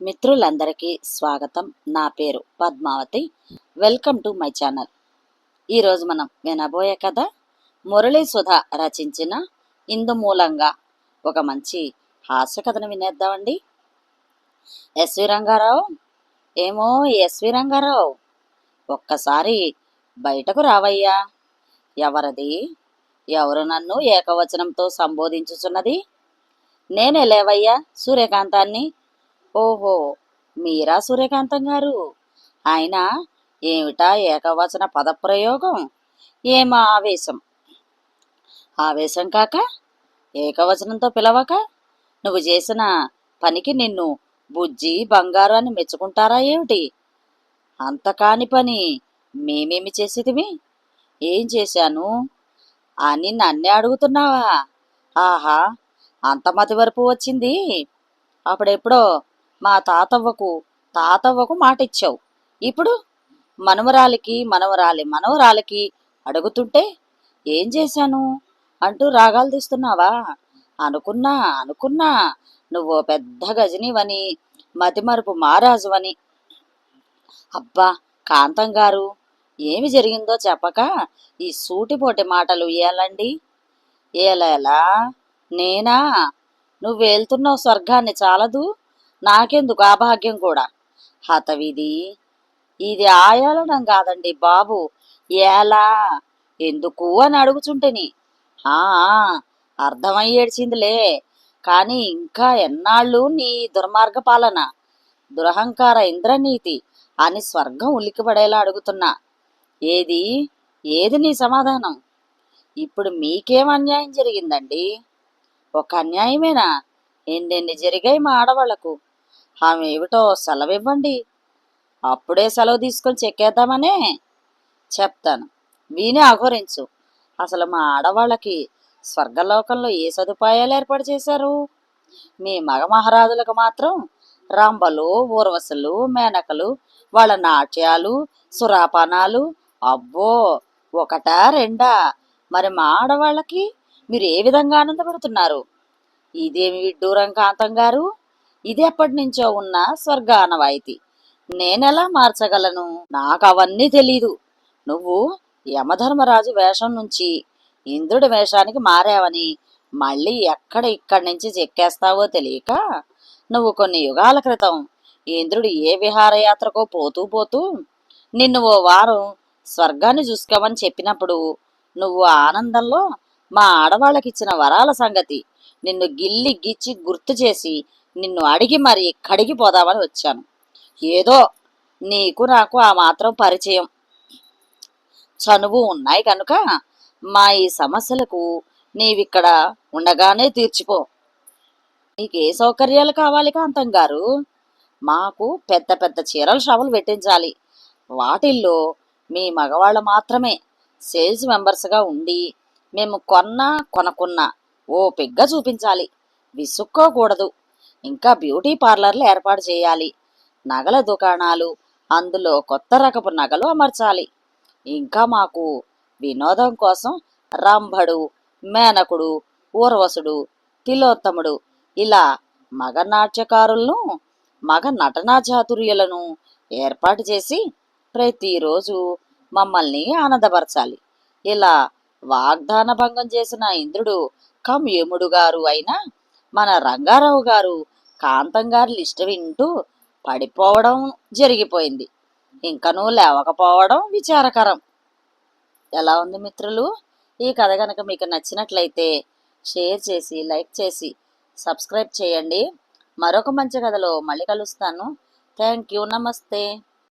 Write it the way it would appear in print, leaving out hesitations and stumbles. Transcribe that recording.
మిత్రులందరికీ స్వాగతం. నా పేరు Padmavati. Welcome to my channel. ఈరోజు మనం వినబోయే కథ మురళీ సుధ రచించిన ఇందు మూలంగా ఒక మంచి హాస్య కథను వినేద్దామండి. ఎస్వి రంగారావు, ఏమో ఎస్వి రంగారావు, ఒక్కసారి బయటకు రావయ్యా. ఎవరది? ఎవరు నన్ను ఏకవచనంతో సంబోధించుచున్నది? నేనే లేవయ్యా, సూర్యకాంతాన్ని. ఓహో, మీరా సూర్యకాంతం గారు? ఆయన ఏమిటా ఏకవచన పదప్రయోగం? ఏమ ఆవేశం? ఆవేశం కాక ఏకవచనంతో పిలవక నువ్వు చేసిన పనికి నిన్ను బుజ్జి బంగారు అని మెచ్చుకుంటారా ఏమిటి? అంత కాని పని మేమేమి చేసేదివి? ఏం చేశాను అని నన్నే అడుగుతున్నావా? ఆహా, అంత మతి వరపు వచ్చింది. అప్పుడెప్పుడో మా తాతవ్వకు మాట ఇచ్చావు. ఇప్పుడు మనవరాలికి అడుగుతుంటే ఏం చేశాను అంటూ రాగాలు తీస్తున్నావా? అనుకున్నా నువ్వు పెద్ద గజనీవని, మతిమరుపు మారాజువని. అబ్బా కాంతం గారు, ఏమి జరిగిందో చెప్పక ఈ సూటిపోటి మాటలు ఏలండి. ఏలేలా? నేనా? నువ్వేళ్తున్నావు స్వర్గాన్ని చాలదు, నాకెందుకు ఆ భాగ్యం కూడా? హతవిధి, ఇది ఆయాలడం కాదండి బాబు, ఎలా ఎందుకు అని అడుగుచుంటేని. ఆ అర్థమయ్యేడ్చిందిలే, కాని ఇంకా ఎన్నాళ్ళు నీ దుర్మార్గ పాలన, దురహంకార ఇంద్రనీతి అని స్వర్గం ఉలిక్కిపడేలా అడుగుతున్నా. ఏది ఏది నీ సమాధానం? ఇప్పుడు మీకేం అన్యాయం జరిగిందండి? ఒక అన్యాయమేనా? ఎన్నెన్ని జరిగాయి మా ఆడవాళ్లకు. ఆమె ఏమిటో సెలవివ్వండి, అప్పుడే సెలవు తీసుకొని చెక్కేద్దామనే. చెప్తాను, విని అఘోరించు. అసలు మా ఆడవాళ్ళకి స్వర్గలోకంలో ఏ సదుపాయాలు ఏర్పాటు చేశారు? మీ మగ మహారాజులకు మాత్రం రంభలు, ఊర్వశులు, మేనకలు, వాళ్ళ నాట్యాలు, సురాపానాలు. అబ్బో, ఒకటా రెండా? మరి మా ఆడవాళ్ళకి మీరు ఏ విధంగా ఆనందపడుతున్నారు? ఇదేమి విడ్డూరం కాంతం గారు, ఇది ఎప్పటి నుంచో ఉన్న స్వర్గ ఆనవాయితీ. నేనెలా మార్చగలను? నాకు అవన్నీ తెలీదు. నువ్వు యమధర్మరాజు వేషం నుంచి ఇంద్రుడి వేషానికి మారావని, మళ్ళీ ఇక్కడి నుంచి చెక్కేస్తావో తెలియక, నువ్వు కొన్ని యుగాల క్రితం ఇంద్రుడు ఏ విహారయాత్రకో పోతూ నిన్ను ఓ వారం స్వర్గాన్ని చూసుకోమని చెప్పినప్పుడు నువ్వు ఆనందంలో మా ఆడవాళ్ళకిచ్చిన వరాల సంగతి నిన్ను గిల్లి గిచ్చి గుర్తు చేసి నిన్ను అడిగి మరి కడిగి పోదామని వచ్చాను. ఏదో నీకు నాకు ఆ మాత్రం పరిచయం, చనువు ఉన్నాయి కనుక మా ఈ సమస్యలకు నీవిక్కడ ఉండగానే తీర్చిపో. నీకే సౌకర్యాలు కావాలి కాంతం గారు? మాకు పెద్ద పెద్ద చీరల షాపులు పెట్టించాలి. వాటిల్లో మీ మగవాళ్ళు మాత్రమే సేల్స్ మెంబర్స్గా ఉండి మేము కొనకున్నా ఓ పెగ్గా చూపించాలి. విసుక్కోకూడదు. ఇంకా బ్యూటీ పార్లర్లు ఏర్పాటు చేయాలి. నగల దుకాణాలు, అందులో కొత్త రకపు నగలు అమర్చాలి. ఇంకా మాకు వినోదం కోసం రంభడు, మేనకుడు, ఊర్వశుడు, తిలోత్తముడు, ఇలా మగ నాట్యకారులను, మగ నటనా చాతుర్యులను ఏర్పాటు చేసి ప్రతిరోజు మమ్మల్ని ఆనందపరచాలి. ఇలా వాగ్దాన భంగం చేసిన ఇంద్రుడు కమ్ యముడు గారు అయిన మన రంగారావు గారు కాంతం గారి లిస్టు వింటూ పడిపోవడం జరిగిపోయింది. ఇంకనూ లేవకపోవడం విచారకరం. ఎలా ఉంది మిత్రులు? ఈ కథ కనుక మీకు నచ్చినట్లయితే షేర్ చేసి, లైక్ చేసి, సబ్స్క్రైబ్ చేయండి. మరొక మంచి కథలో మళ్ళీ కలుస్తాను. Thank you. నమస్తే.